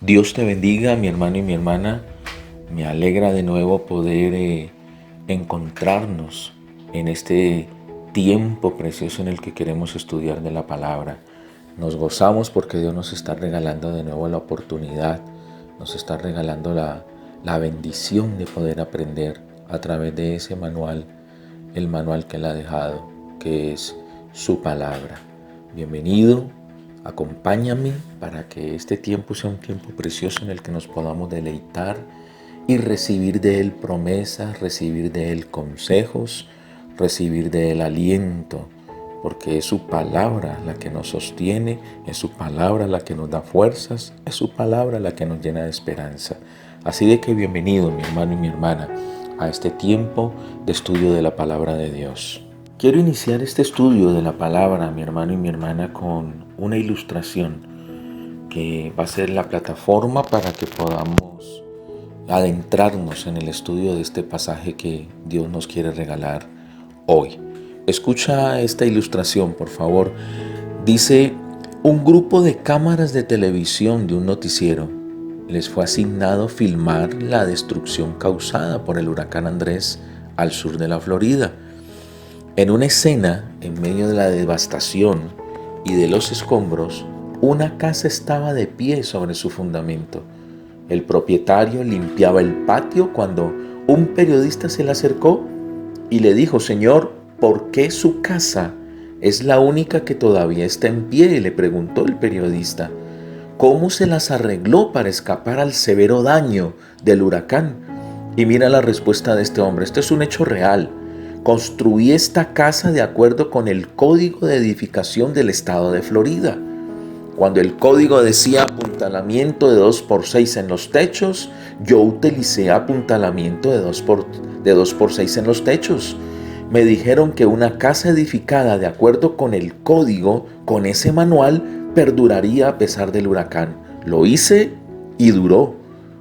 Dios te bendiga, mi hermano y mi hermana. Me alegra de nuevo poder encontrarnos en este tiempo precioso en el que queremos estudiar de la palabra. Nos gozamos porque Dios nos está regalando de nuevo la oportunidad, nos está regalando la bendición de poder aprender a través de ese manual, el manual que Él ha dejado, que es su palabra. Bienvenido, acompáñame para que este tiempo sea un tiempo precioso en el que nos podamos deleitar y recibir de Él promesas, recibir de Él consejos, recibir de Él aliento, porque es su palabra la que nos sostiene, es su palabra la que nos da fuerzas, es su palabra la que nos llena de esperanza. Así de que bienvenido, mi hermano y mi hermana, a este tiempo de estudio de la palabra de Dios. Quiero iniciar este estudio de la palabra, mi hermano y mi hermana, con una ilustración que va a ser la plataforma para que podamos adentrarnos en el estudio de este pasaje que Dios nos quiere regalar hoy. Escucha esta ilustración, por favor. Dice: un grupo de cámaras de televisión de un noticiero les fue asignado filmar la destrucción causada por el huracán Andrés al sur de la Florida. En una escena, en medio de la devastación y de los escombros, una casa estaba de pie sobre su fundamento. El propietario limpiaba el patio cuando un periodista se le acercó y le dijo: «Señor, ¿por qué su casa es la única que todavía está en pie?», y le preguntó el periodista. «¿Cómo se las arregló para escapar al severo daño del huracán?». Y mira la respuesta de este hombre. Esto es un hecho real. «Construí esta casa de acuerdo con el código de edificación del estado de Florida. Cuando el código decía apuntalamiento de 2x6 en los techos, yo utilicé apuntalamiento de 2x6 en los techos. Me dijeron que una casa edificada de acuerdo con el código, con ese manual, perduraría a pesar del huracán. Lo hice y duró.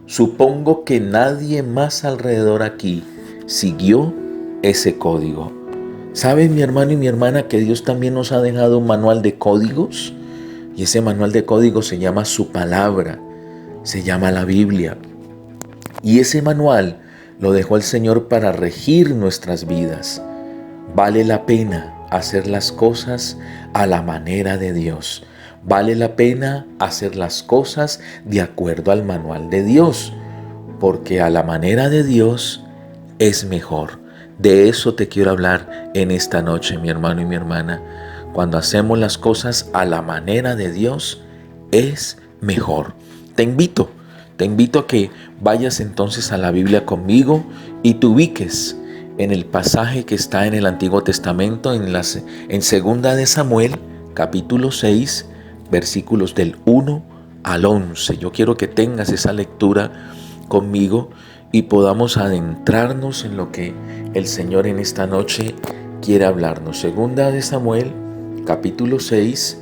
Supongo que nadie más alrededor aquí siguió ese código». ¿Sabe, mi hermano y mi hermana, que Dios también nos ha dejado un manual de códigos? Y ese manual de códigos se llama su palabra, se llama la Biblia. Y ese manual lo dejó el Señor para regir nuestras vidas. Vale la pena hacer las cosas a la manera de Dios. Vale la pena hacer las cosas de acuerdo al manual de Dios, porque a la manera de Dios es mejor. De eso te quiero hablar en esta noche, mi hermano y mi hermana. Cuando hacemos las cosas a la manera de Dios, es mejor. Te invito a que vayas entonces a la Biblia conmigo y te ubiques en el pasaje que está en el Antiguo Testamento, en Segunda de Samuel, capítulo 6, versículos del 1 al 11. Yo quiero que tengas esa lectura conmigo y podamos adentrarnos en lo que el Señor en esta noche quiere hablarnos. Segunda de Samuel, capítulo 6,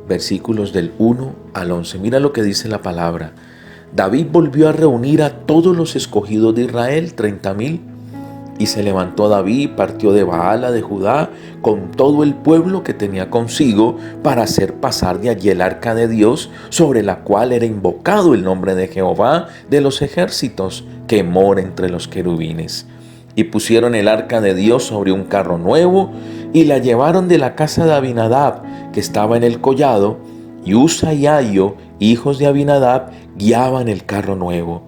versículos del 1 al 11. Mira lo que dice la palabra. David volvió a reunir a todos los escogidos de Israel, 30,000. Y se levantó David y partió de Baala de Judá con todo el pueblo que tenía consigo para hacer pasar de allí el arca de Dios, sobre la cual era invocado el nombre de Jehová de los ejércitos, que mora entre los querubines. Y pusieron el arca de Dios sobre un carro nuevo y la llevaron de la casa de Abinadab, que estaba en el collado, y Usa y Ahio, hijos de Abinadab, guiaban el carro nuevo.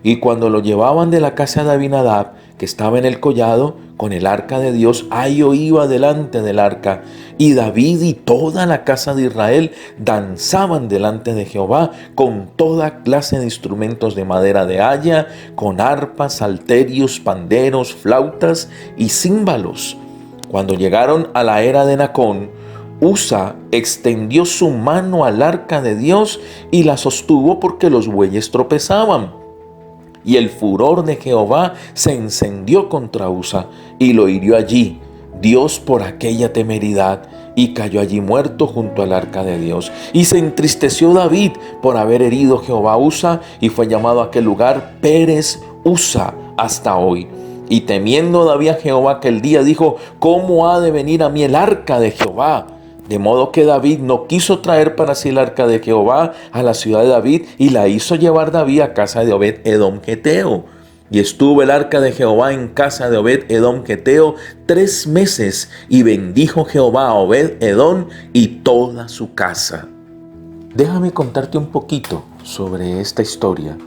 Y cuando lo llevaban de la casa de Abinadab, que estaba en el collado, con el arca de Dios, Ahio iba delante del arca, y David y toda la casa de Israel danzaban delante de Jehová con toda clase de instrumentos de madera de haya, con arpas, salterios, panderos, flautas y címbalos. Cuando llegaron a la era de Nacón, Usa extendió su mano al arca de Dios y la sostuvo porque los bueyes tropezaban. Y el furor de Jehová se encendió contra Usa y lo hirió allí, Dios, por aquella temeridad, y cayó allí muerto junto al arca de Dios. Y se entristeció David por haber herido Jehová a Usa, y fue llamado a aquel lugar Pérez Usa hasta hoy. Y temiendo David a Jehová aquel día, dijo: «¿Cómo ha de venir a mí el arca de Jehová De modo que David no quiso traer para sí el arca de Jehová a la ciudad de David, y la hizo llevar David a casa de Obed-Edom geteo. Y estuvo el arca de Jehová en casa de Obed-Edom geteo 3 meses, y bendijo Jehová a Obed-Edom y toda su casa. Déjame contarte un poquito sobre esta historia.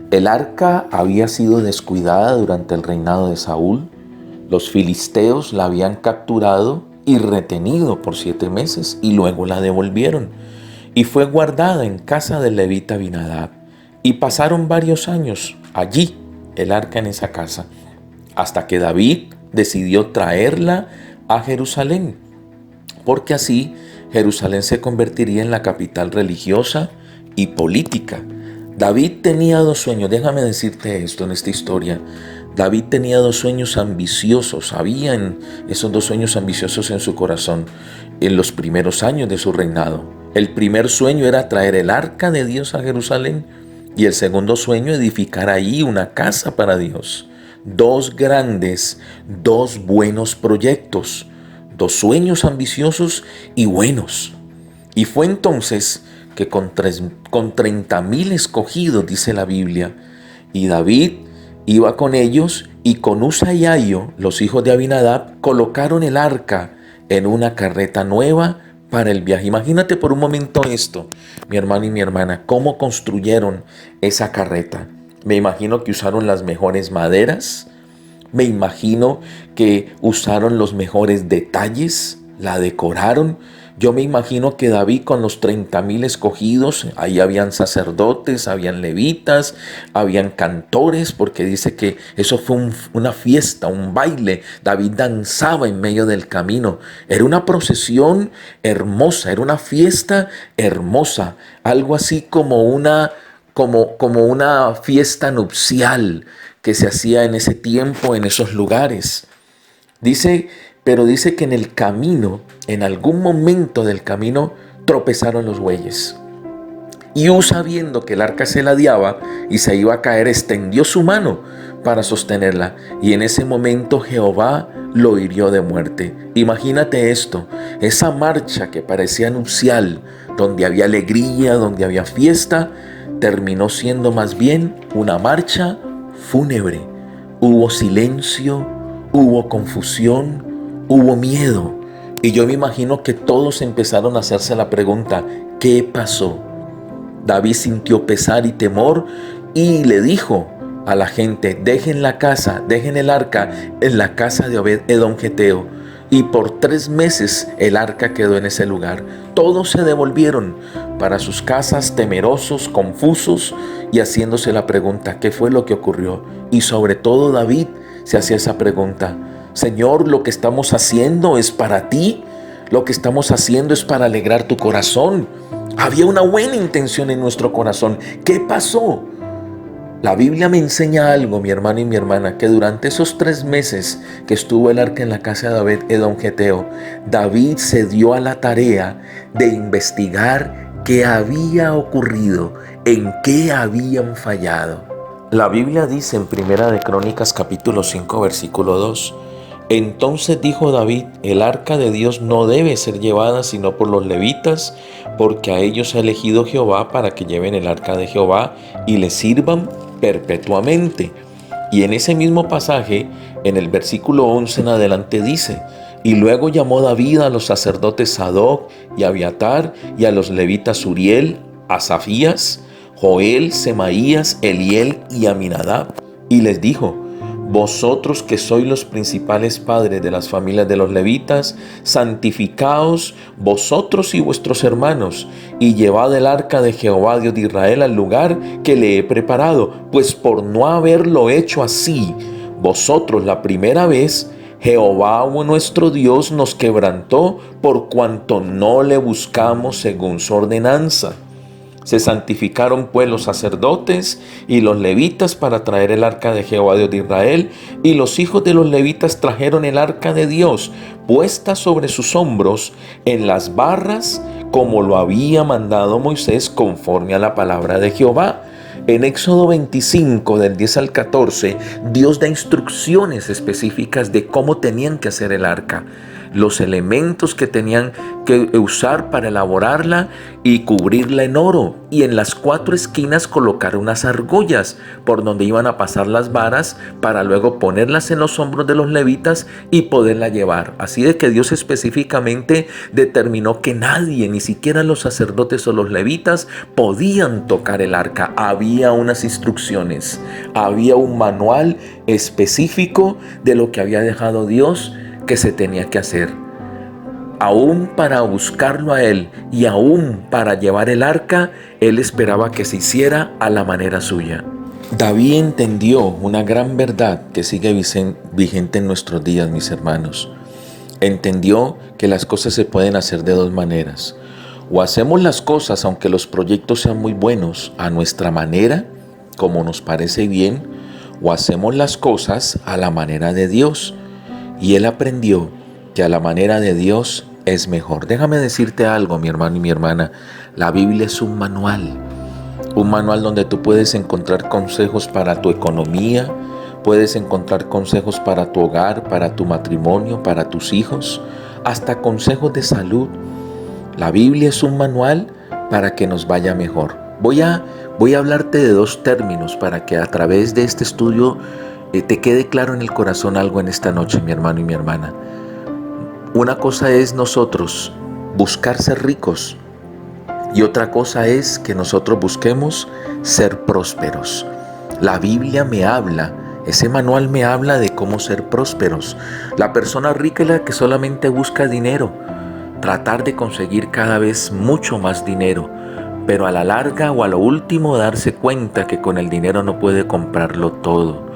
El arca había sido descuidada durante el reinado de Saúl. Los filisteos la habían capturado y retenido por 7 meses y luego la devolvieron. Y fue guardada en casa del levita Abinadab. Y pasaron varios años allí, el arca en esa casa, hasta que David decidió traerla a Jerusalén, porque así Jerusalén se convertiría en la capital religiosa y política. David tenía 2 sueños, déjame decirte esto en esta historia. David tenía 2 sueños ambiciosos, habían esos 2 sueños ambiciosos en su corazón en los primeros años de su reinado. El primer sueño era traer el arca de Dios a Jerusalén, y el segundo sueño, edificar ahí una casa para Dios. 2 grandes, 2 buenos proyectos, 2 sueños ambiciosos y buenos. Y fue entonces que con 30,000 escogidos, dice la Biblia, y David iba con ellos, y con Usa y Ahio, los hijos de Abinadab, colocaron el arca en una carreta nueva para el viaje. Imagínate por un momento esto, mi hermano y mi hermana, cómo construyeron esa carreta. Me imagino que usaron las mejores maderas, me imagino que usaron los mejores detalles, la decoraron. Yo me imagino que David con los 30,000 escogidos, ahí habían sacerdotes, habían levitas, habían cantores, porque dice que eso fue una fiesta, un baile. David danzaba en medio del camino. Era una procesión hermosa, era una fiesta hermosa, algo así como una fiesta nupcial que se hacía en ese tiempo, en esos lugares. Pero dice que en el camino, en algún momento del camino, tropezaron los bueyes. Y Usa, viendo que el arca se ladeaba y se iba a caer, extendió su mano para sostenerla. Y en ese momento Jehová lo hirió de muerte. Imagínate esto, esa marcha que parecía nupcial, donde había alegría, donde había fiesta, terminó siendo más bien una marcha fúnebre. Hubo silencio, hubo confusión, hubo miedo, y yo me imagino que todos empezaron a hacerse la pregunta, ¿qué pasó? David sintió pesar y temor y le dijo a la gente, dejen la casa, dejen el arca en la casa de Obed-Edom geteo. Y por 3 meses el arca quedó en ese lugar. Todos se devolvieron para sus casas temerosos, confusos y haciéndose la pregunta, ¿qué fue lo que ocurrió? Y sobre todo David se hacía esa pregunta, Señor, lo que estamos haciendo es para ti, lo que estamos haciendo es para alegrar tu corazón. Había una buena intención en nuestro corazón. ¿Qué pasó? La Biblia me enseña algo, mi hermano y mi hermana, que durante esos 3 meses que estuvo el arca en la casa de Obed-Edom geteo, David se dio a la tarea de investigar qué había ocurrido, en qué habían fallado. La Biblia dice en Primera de Crónicas capítulo 5 versículo 2, entonces dijo David, el arca de Dios no debe ser llevada sino por los levitas, porque a ellos ha elegido Jehová para que lleven el arca de Jehová y le sirvan perpetuamente. Y en ese mismo pasaje, en el versículo 11 en adelante dice, y luego llamó David a los sacerdotes Sadoc y Abiatar y a los levitas Uriel, Asafías, Joel, Semaías, Eliel y Aminadab, y les dijo, vosotros que sois los principales padres de las familias de los levitas, santificaos vosotros y vuestros hermanos, y llevad el arca de Jehová Dios de Israel al lugar que le he preparado, pues por no haberlo hecho así, vosotros la primera vez, Jehová nuestro Dios nos quebrantó por cuanto no le buscamos según su ordenanza. Se santificaron pues los sacerdotes y los levitas para traer el arca de Jehová Dios de Israel, y los hijos de los levitas trajeron el arca de Dios puesta sobre sus hombros en las barras, como lo había mandado Moisés conforme a la palabra de Jehová. En Éxodo 25, del 10 al 14, Dios da instrucciones específicas de cómo tenían que hacer el arca. los elementos que tenían que usar para elaborarla y cubrirla en oro. Y en las 4 esquinas colocar unas argollas por donde iban a pasar las varas para luego ponerlas en los hombros de los levitas y poderla llevar. Así de que Dios específicamente determinó que nadie, ni siquiera los sacerdotes o los levitas, podían tocar el arca. Había unas instrucciones, había un manual específico de lo que había dejado Dios que se tenía que hacer. Aún para buscarlo a Él y aún para llevar el arca, Él esperaba que se hiciera a la manera suya. David entendió una gran verdad que sigue vigente en nuestros días, mis hermanos. Entendió que las cosas se pueden hacer de 2 maneras. O hacemos las cosas, aunque los proyectos sean muy buenos, a nuestra manera, como nos parece bien, o hacemos las cosas a la manera de Dios. Y él aprendió que a la manera de Dios es mejor. Déjame decirte algo, mi hermano y mi hermana. La Biblia es un manual donde tú puedes encontrar consejos para tu economía, puedes encontrar consejos para tu hogar, para tu matrimonio, para tus hijos, hasta consejos de salud. La Biblia es un manual para que nos vaya mejor. Voy a hablarte de 2 términos para que a través de este estudio te quede claro en el corazón algo en esta noche, mi hermano y mi hermana. Una cosa es nosotros buscar ser ricos y otra cosa es que nosotros busquemos ser prósperos. La Biblia me habla, ese manual me habla de cómo ser prósperos. La persona rica es la que solamente busca dinero, tratar de conseguir cada vez mucho más dinero, pero a la larga o a lo último darse cuenta que con el dinero no puede comprarlo todo.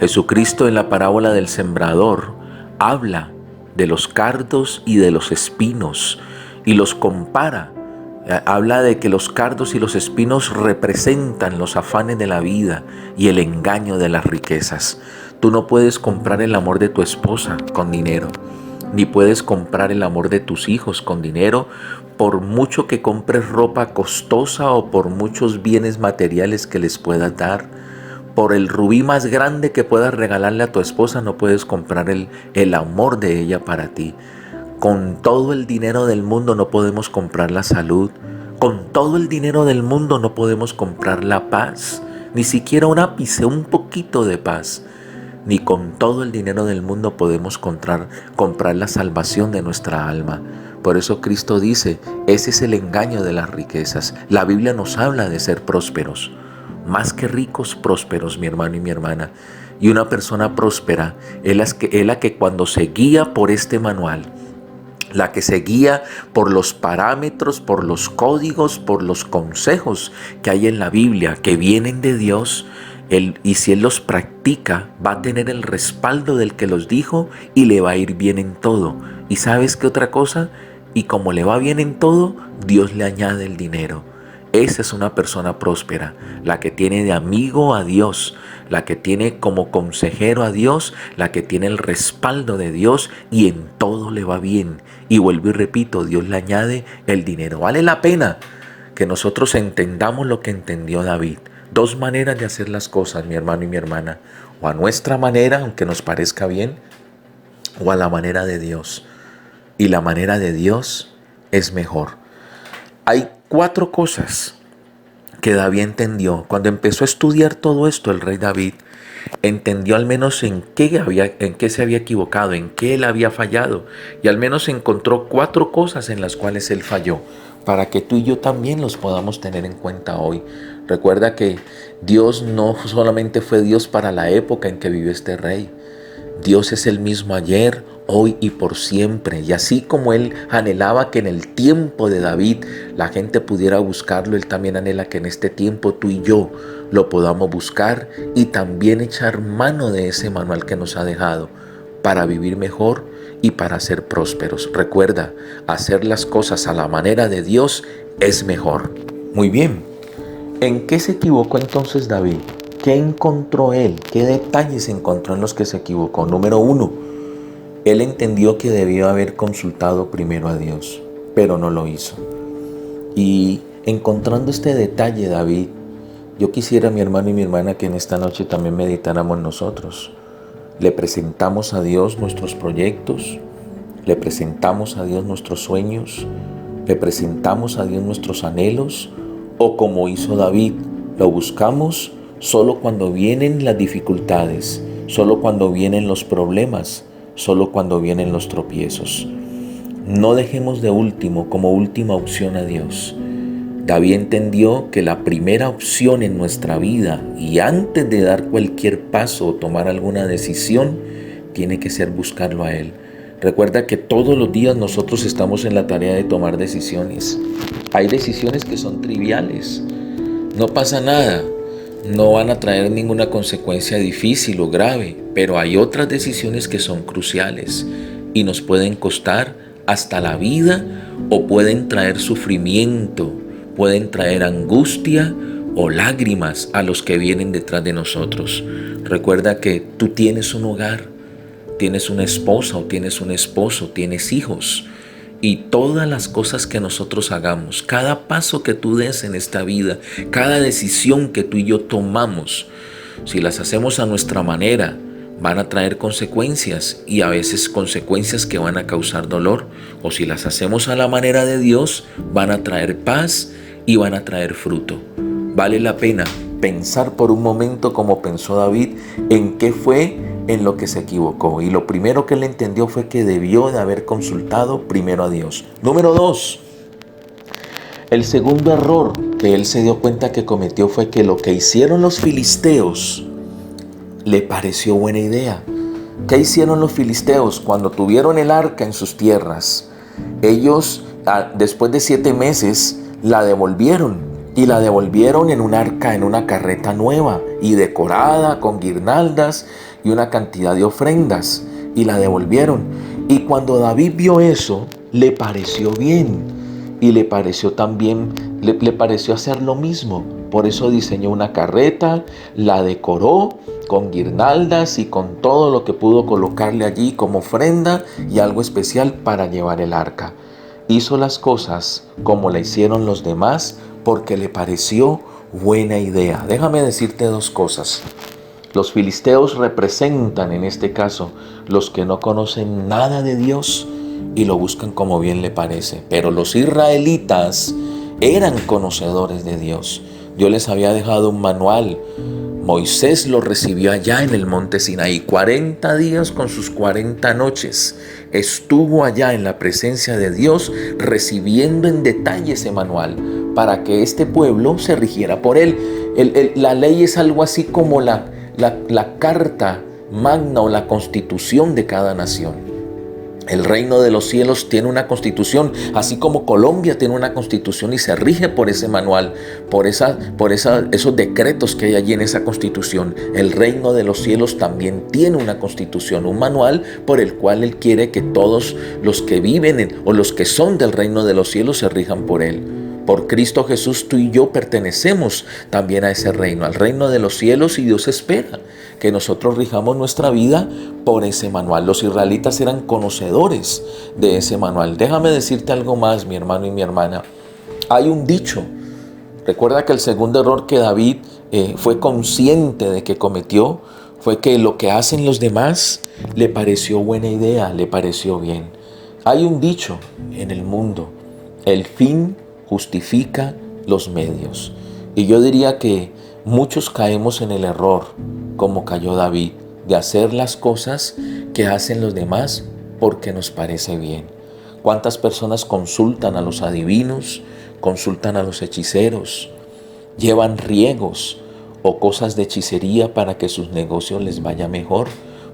Jesucristo en la parábola del sembrador habla de los cardos y de los espinos y los compara. Habla de que los cardos y los espinos representan los afanes de la vida y el engaño de las riquezas. Tú no puedes comprar el amor de tu esposa con dinero, ni puedes comprar el amor de tus hijos con dinero, por mucho que compres ropa costosa o por muchos bienes materiales que les puedas dar. Por el rubí más grande que puedas regalarle a tu esposa, no puedes comprar el amor de ella para ti. Con todo el dinero del mundo no podemos comprar la salud. Con todo el dinero del mundo no podemos comprar la paz. Ni siquiera un ápice, un poquito de paz. Ni con todo el dinero del mundo podemos comprar la salvación de nuestra alma. Por eso Cristo dice, ese es el engaño de las riquezas. La Biblia nos habla de ser prósperos. Más que ricos, prósperos, mi hermano y mi hermana. Y una persona próspera es la que cuando se guía por este manual, la que se guía por los parámetros, por los códigos, por los consejos que hay en la Biblia, que vienen de Dios, y si él los practica, va a tener el respaldo del que los dijo y le va a ir bien en todo. ¿Y sabes qué otra cosa? Y como le va bien en todo, Dios le añade el dinero. Esa es una persona próspera, la que tiene de amigo a Dios, la que tiene como consejero a Dios, la que tiene el respaldo de Dios y en todo le va bien. Y vuelvo y repito, Dios le añade el dinero. Vale la pena que nosotros entendamos lo que entendió David. 2 maneras de hacer las cosas, mi hermano y mi hermana. O a nuestra manera, aunque nos parezca bien, o a la manera de Dios. Y la manera de Dios es mejor. Hay 4 cosas que David entendió. Cuando empezó a estudiar todo esto, el rey David entendió al menos en qué se había equivocado, en qué él había fallado. Y al menos encontró 4 cosas en las cuales él falló, para que tú y yo también los podamos tener en cuenta hoy. Recuerda que Dios no solamente fue Dios para la época en que vivió este rey. Dios es el mismo ayer, hoy y por siempre. Y así como Él anhelaba que en el tiempo de David la gente pudiera buscarlo, Él también anhela que en este tiempo tú y yo lo podamos buscar y también echar mano de ese manual que nos ha dejado para vivir mejor y para ser prósperos. Recuerda, hacer las cosas a la manera de Dios es mejor. Muy bien. ¿En qué se equivocó entonces David? ¿Qué encontró él? ¿Qué detalles encontró en los que se equivocó? Número 1, él entendió que debió haber consultado primero a Dios, pero no lo hizo. Y encontrando este detalle, David, yo quisiera, mi hermano y mi hermana, que en esta noche también meditáramos nosotros. Le presentamos a Dios nuestros proyectos, ¿Le presentamos a Dios nuestros sueños? ¿Le presentamos a Dios nuestros anhelos? ¿O como hizo David, lo buscamos solo cuando vienen las dificultades, solo cuando vienen los problemas, solo cuando vienen los tropiezos? No dejemos de último, como última opción a Dios. David entendió que la primera opción en nuestra vida y antes de dar cualquier paso o tomar alguna decisión, tiene que ser buscarlo a Él. Recuerda que todos los días nosotros estamos en la tarea de tomar decisiones. Hay decisiones que son triviales, no pasa nada, no van a traer ninguna consecuencia difícil o grave, pero hay otras decisiones que son cruciales y nos pueden costar hasta la vida o pueden traer sufrimiento, pueden traer angustia o lágrimas a los que vienen detrás de nosotros. Recuerda que tú tienes un hogar, tienes una esposa o tienes un esposo, tienes hijos. Y todas las cosas que nosotros hagamos, cada paso que tú des en esta vida, cada decisión que tú y yo tomamos, si las hacemos a nuestra manera, van a traer consecuencias y a veces consecuencias que van a causar dolor. O si las hacemos a la manera de Dios, van a traer paz y van a traer fruto. Vale la pena pensar por un momento como pensó David en qué fue en lo que se equivocó. Y lo primero que él entendió fue que debió de haber consultado primero a Dios. Número 2. El segundo error que él se dio cuenta que cometió fue que lo que hicieron los filisteos le pareció buena idea. ¿Qué hicieron los filisteos cuando tuvieron el arca en sus tierras? Ellos, después de 7 meses, la devolvieron. Y la devolvieron en un arca, en una carreta nueva y decorada con guirnaldas y una cantidad de ofrendas. Y la devolvieron. Y cuando David vio eso, le pareció bien. Y le pareció también, le pareció hacer lo mismo. Por eso diseñó una carreta, la decoró con guirnaldas y con todo lo que pudo colocarle allí como ofrenda y algo especial para llevar el arca. Hizo las cosas como la hicieron los demás porque le pareció buena idea. Déjame decirte 2 cosas. Los filisteos representan en este caso los que no conocen nada de Dios y lo buscan como bien le parece. Pero los israelitas eran conocedores de Dios. Dios les había dejado un manual. Moisés lo recibió allá en el monte Sinaí. 40 días con sus 40 noches. Estuvo allá en la presencia de Dios recibiendo en detalle ese manual para que este pueblo se rigiera por él. La ley es algo así como la carta magna o la constitución de cada nación. El reino de los cielos tiene una constitución, así como Colombia tiene una constitución y se rige por ese manual, por esos decretos que hay allí en esa constitución. El reino de los cielos también tiene una constitución, un manual por el cual Él quiere que todos los que viven o los que son del reino de los cielos se rijan por Él. Por Cristo Jesús tú y yo pertenecemos también a ese reino, al reino de los cielos, y Dios espera que nosotros rijamos nuestra vida por ese manual. Los israelitas eran conocedores de ese manual. Déjame decirte algo más, mi hermano y mi hermana. Hay un dicho. Recuerda que el segundo error que David fue consciente de que cometió fue que lo que hacen los demás le pareció buena idea, le pareció bien. Hay un dicho en el mundo: el fin justifica los medios. Y yo diría que muchos caemos en el error, como cayó David, de hacer las cosas que hacen los demás porque nos parece bien. ¿Cuántas personas consultan a los adivinos, consultan a los hechiceros, llevan riegos o cosas de hechicería para que sus negocios les vaya mejor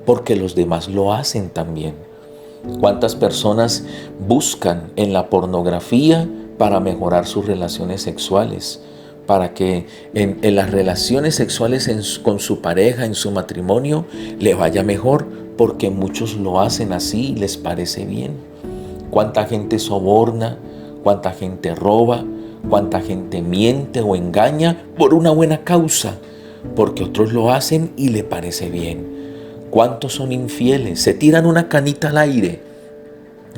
porque los demás lo hacen también? ¿Cuántas personas buscan en la pornografía para mejorar sus relaciones sexuales? Para que en las relaciones sexuales con su pareja, en su matrimonio, le vaya mejor, porque muchos lo hacen así y les parece bien. ¿Cuánta gente soborna? ¿Cuánta gente roba? ¿Cuánta gente miente o engaña por una buena causa? Porque otros lo hacen y le parece bien. ¿Cuántos son infieles? Se tiran una canita al aire.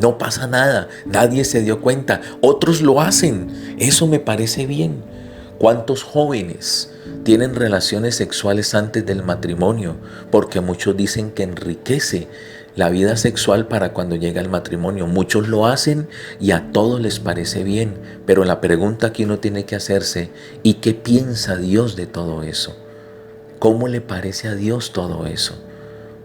No pasa nada, nadie se dio cuenta. Otros lo hacen. Eso me parece bien. ¿Cuántos jóvenes tienen relaciones sexuales antes del matrimonio? Porque muchos dicen que enriquece la vida sexual para cuando llega el matrimonio. Muchos lo hacen y a todos les parece bien, pero la pregunta que uno tiene que hacerse: ¿y qué piensa Dios de todo eso? ¿Cómo le parece a Dios todo eso?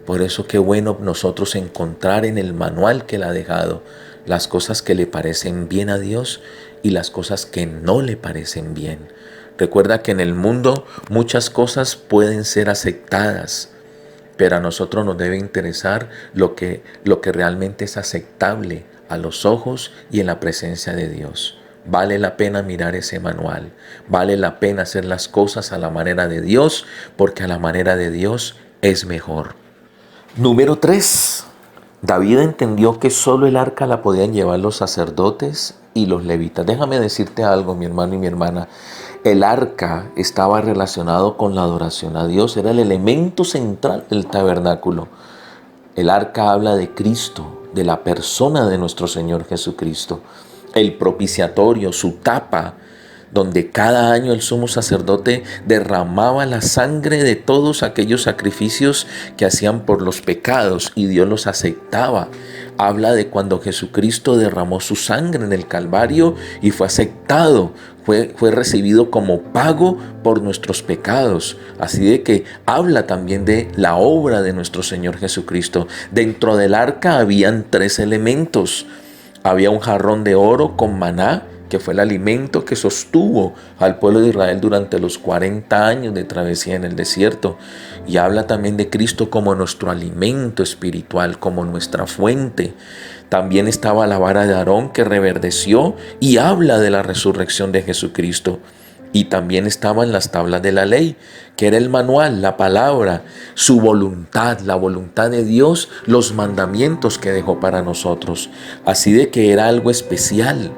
Por eso qué bueno nosotros encontrar en el manual que Él ha dejado las cosas que le parecen bien a Dios y las cosas que no le parecen bien. Recuerda que en el mundo muchas cosas pueden ser aceptadas, pero a nosotros nos debe interesar lo que realmente es aceptable a los ojos y en la presencia de Dios. Vale la pena mirar ese manual, vale la pena hacer las cosas a la manera de Dios, porque a la manera de Dios es mejor. Número 3. David entendió que solo el arca la podían llevar los sacerdotes y los levitas. Déjame decirte algo, mi hermano y mi hermana. El arca estaba relacionado con la adoración a Dios, era el elemento central del tabernáculo. El arca habla de Cristo, de la persona de nuestro Señor Jesucristo. El propiciatorio, su tapa, donde cada año el sumo sacerdote derramaba la sangre de todos aquellos sacrificios que hacían por los pecados y Dios los aceptaba. Habla de cuando Jesucristo derramó su sangre en el Calvario y fue aceptado, fue recibido como pago por nuestros pecados. Así de que habla también de la obra de nuestro Señor Jesucristo. Dentro del arca habían 3 elementos. Había un jarrón de oro con maná, que fue el alimento que sostuvo al pueblo de Israel durante los 40 años de travesía en el desierto. Y habla también de Cristo como nuestro alimento espiritual, como nuestra fuente. También estaba la vara de Aarón que reverdeció y habla de la resurrección de Jesucristo. Y también estaban las tablas de la ley, que era el manual, la palabra, su voluntad, la voluntad de Dios, los mandamientos que dejó para nosotros. Así de que era algo especial.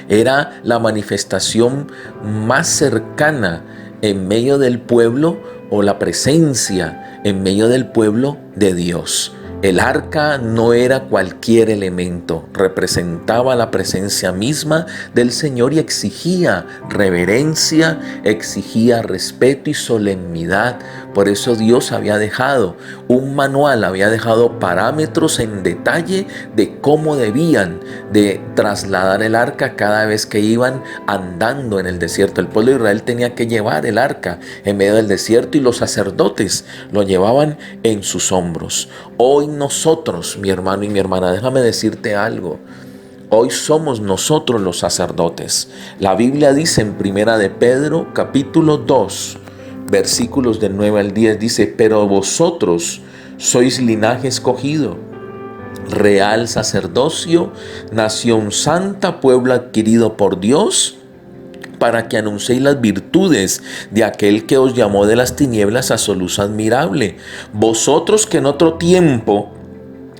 Era la manifestación más cercana en medio del pueblo, o la presencia en medio del pueblo de Dios. El arca no era cualquier elemento, representaba la presencia misma del Señor y exigía reverencia, exigía respeto y solemnidad. Por eso Dios había dejado un manual, había dejado parámetros en detalle de cómo debían de trasladar el arca cada vez que iban andando en el desierto. El pueblo de Israel tenía que llevar el arca en medio del desierto y los sacerdotes lo llevaban en sus hombros. Hoy nosotros, mi hermano y mi hermana, déjame decirte algo. Hoy somos nosotros los sacerdotes. La Biblia dice en 1 de Pedro, capítulo 2, versículos del 9 al 10, dice: pero vosotros sois linaje escogido, real sacerdocio, nación santa, pueblo adquirido por Dios, para que anunciéis las virtudes de aquel que os llamó de las tinieblas a su luz admirable. Vosotros que en otro tiempo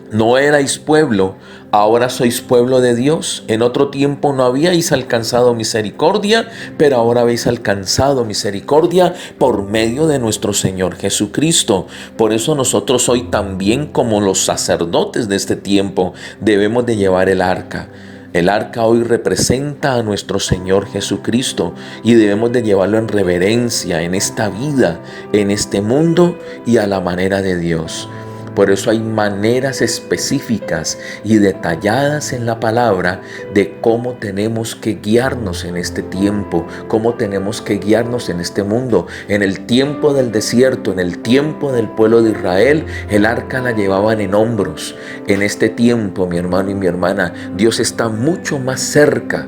no erais pueblo, ahora sois pueblo de Dios. En otro tiempo no habíais alcanzado misericordia, pero ahora habéis alcanzado misericordia por medio de nuestro Señor Jesucristo. Por eso nosotros hoy también, como los sacerdotes de este tiempo, debemos de llevar el arca. El arca hoy representa a nuestro Señor Jesucristo y debemos de llevarlo en reverencia en esta vida, en este mundo y a la manera de Dios. Por eso hay maneras específicas y detalladas en la palabra de cómo tenemos que guiarnos en este tiempo, cómo tenemos que guiarnos en este mundo. En el tiempo del desierto, en el tiempo del pueblo de Israel, el arca la llevaban en hombros. En este tiempo, mi hermano y mi hermana, Dios está mucho más cerca,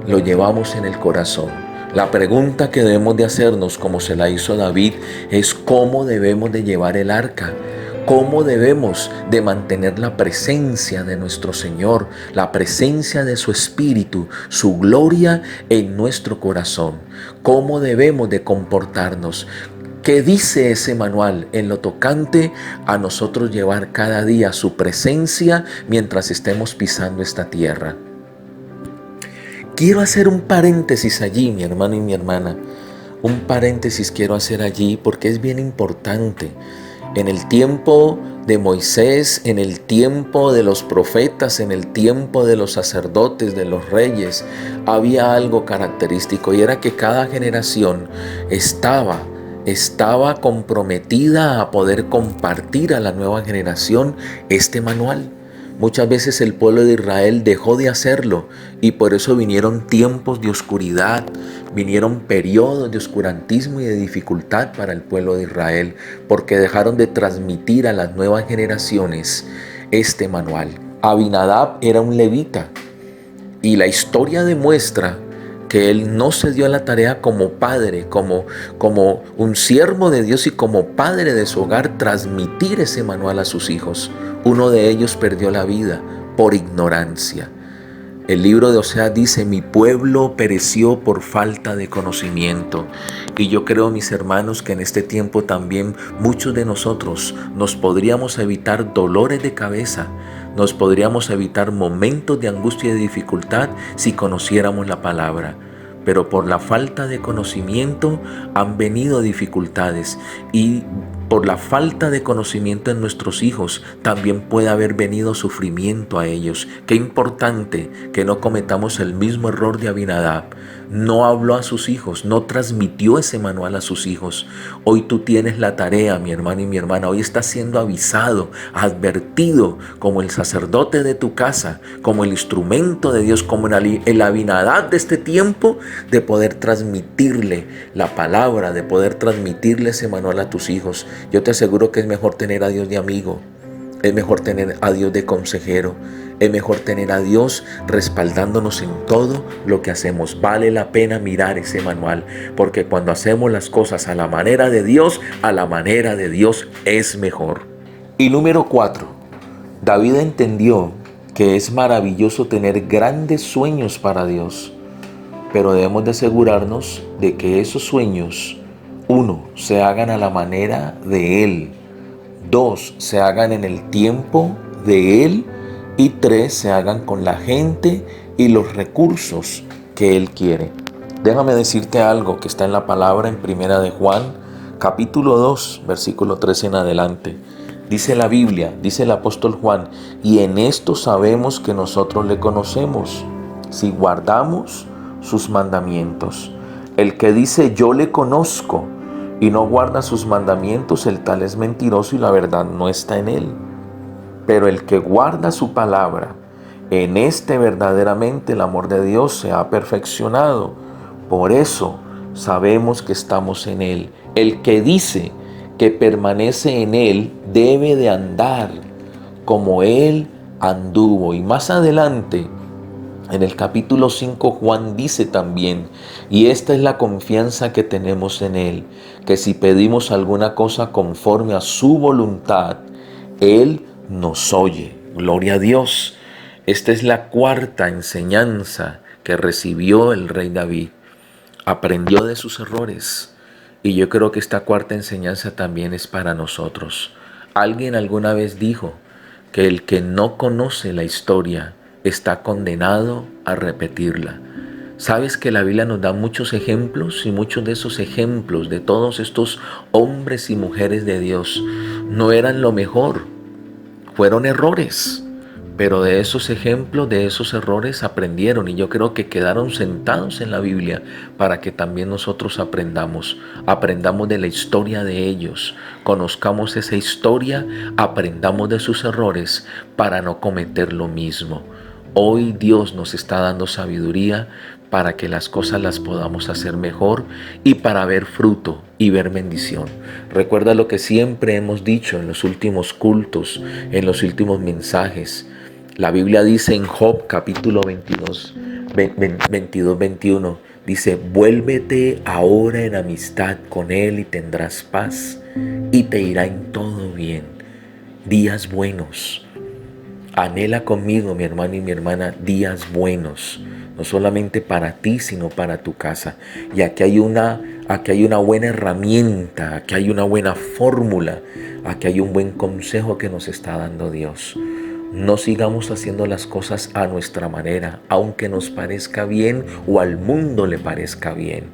lo llevamos en el corazón. La pregunta que debemos de hacernos, como se la hizo David, es cómo debemos de llevar el arca. ¿Cómo debemos de mantener la presencia de nuestro Señor, la presencia de su Espíritu, su gloria en nuestro corazón? ¿Cómo debemos de comportarnos? ¿Qué dice ese manual en lo tocante a nosotros llevar cada día su presencia mientras estemos pisando esta tierra? Quiero hacer un paréntesis allí, mi hermano y mi hermana. Un paréntesis quiero hacer allí porque es bien importante. En el tiempo de Moisés, en el tiempo de los profetas, en el tiempo de los sacerdotes, de los reyes, había algo característico y era que cada generación estaba estaba comprometida a poder compartir a la nueva generación este manual. Muchas veces el pueblo de Israel dejó de hacerlo y por eso vinieron tiempos de oscuridad, vinieron periodos de oscurantismo y de dificultad para el pueblo de Israel, porque dejaron de transmitir a las nuevas generaciones este manual. Abinadab era un levita y la historia demuestra que él no se dio a la tarea como padre, como un siervo de Dios y como padre de su hogar, transmitir ese manual a sus hijos. Uno de ellos perdió la vida por ignorancia. El libro de Oseas dice: mi pueblo pereció por falta de conocimiento. Y yo creo, mis hermanos, que en este tiempo también muchos de nosotros nos podríamos evitar dolores de cabeza, nos podríamos evitar momentos de angustia y de dificultad si conociéramos la palabra. Pero por la falta de conocimiento han venido dificultades, y por la falta de conocimiento en nuestros hijos también puede haber venido sufrimiento a ellos. Qué importante que no cometamos el mismo error de Abinadab. No habló a sus hijos, no transmitió ese manual a sus hijos. Hoy tú tienes la tarea, mi hermano y mi hermana. Hoy estás siendo avisado, advertido como el sacerdote de tu casa, como el instrumento de Dios, como el Abinadab de este tiempo, de poder transmitirle la palabra, de poder transmitirle ese manual a tus hijos. Yo te aseguro que es mejor tener a Dios de amigo, es mejor tener a Dios de consejero, es mejor tener a Dios respaldándonos en todo lo que hacemos. Vale la pena mirar ese manual, porque cuando hacemos las cosas a la manera de Dios es mejor. Y número 4, David entendió que es maravilloso tener grandes sueños para Dios, pero debemos de asegurarnos de que esos sueños, 1, se hagan a la manera de Él, 2, se hagan en el tiempo de Él, y 3, se hagan con la gente y los recursos que Él quiere. Déjame decirte algo que está en la palabra en Primera de Juan, capítulo 2, versículo 13 en adelante. Dice la Biblia, dice el apóstol Juan: y en esto sabemos que nosotros le conocemos, si guardamos sus mandamientos. El que dice yo le conozco y no guarda sus mandamientos, el tal es mentiroso y la verdad no está en él. Pero el que guarda su palabra, en este verdaderamente el amor de Dios se ha perfeccionado. Por eso sabemos que estamos en él. El que dice que permanece en él debe de andar como él anduvo. Y más adelante, en el capítulo 5, Juan dice también: y esta es la confianza que tenemos en Él, que si pedimos alguna cosa conforme a su voluntad, Él nos oye. Gloria a Dios. Esta es la cuarta enseñanza que recibió el rey David. Aprendió de sus errores. Y yo creo que esta cuarta enseñanza también es para nosotros. Alguien alguna vez dijo que el que no conoce la historia está condenado a repetirla. Sabes que la Biblia nos da muchos ejemplos, y muchos de esos ejemplos de todos estos hombres y mujeres de Dios no eran lo mejor, fueron errores, pero de esos ejemplos, de esos errores aprendieron, y yo creo que quedaron sentados en la Biblia para que también nosotros aprendamos de la historia de ellos, conozcamos esa historia, aprendamos de sus errores para no cometer lo mismo. Hoy Dios nos está dando sabiduría para que las cosas las podamos hacer mejor y para ver fruto y ver bendición. Recuerda lo que siempre hemos dicho en los últimos cultos, en los últimos mensajes. La Biblia dice en Job capítulo 21, dice: vuélvete ahora en amistad con Él y tendrás paz, y te irá en todo bien. Días buenos. Anhela conmigo, mi hermano y mi hermana, días buenos, no solamente para ti, sino para tu casa. Y aquí hay una buena herramienta, aquí hay una buena fórmula, aquí hay un buen consejo que nos está dando Dios. No sigamos haciendo las cosas a nuestra manera, aunque nos parezca bien o al mundo le parezca bien.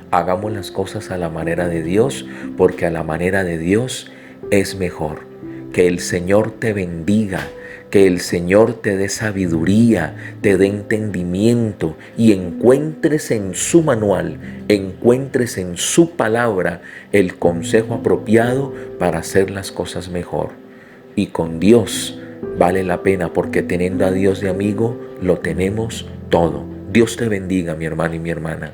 Hagamos las cosas a la manera de Dios, porque a la manera de Dios es mejor. Que el Señor te bendiga, Que el Señor te dé sabiduría, te dé entendimiento y encuentres en su manual, encuentres en su palabra el consejo apropiado para hacer las cosas mejor. Y con Dios vale la pena, porque teniendo a Dios de amigo lo tenemos todo. Dios te bendiga, mi hermano y mi hermana.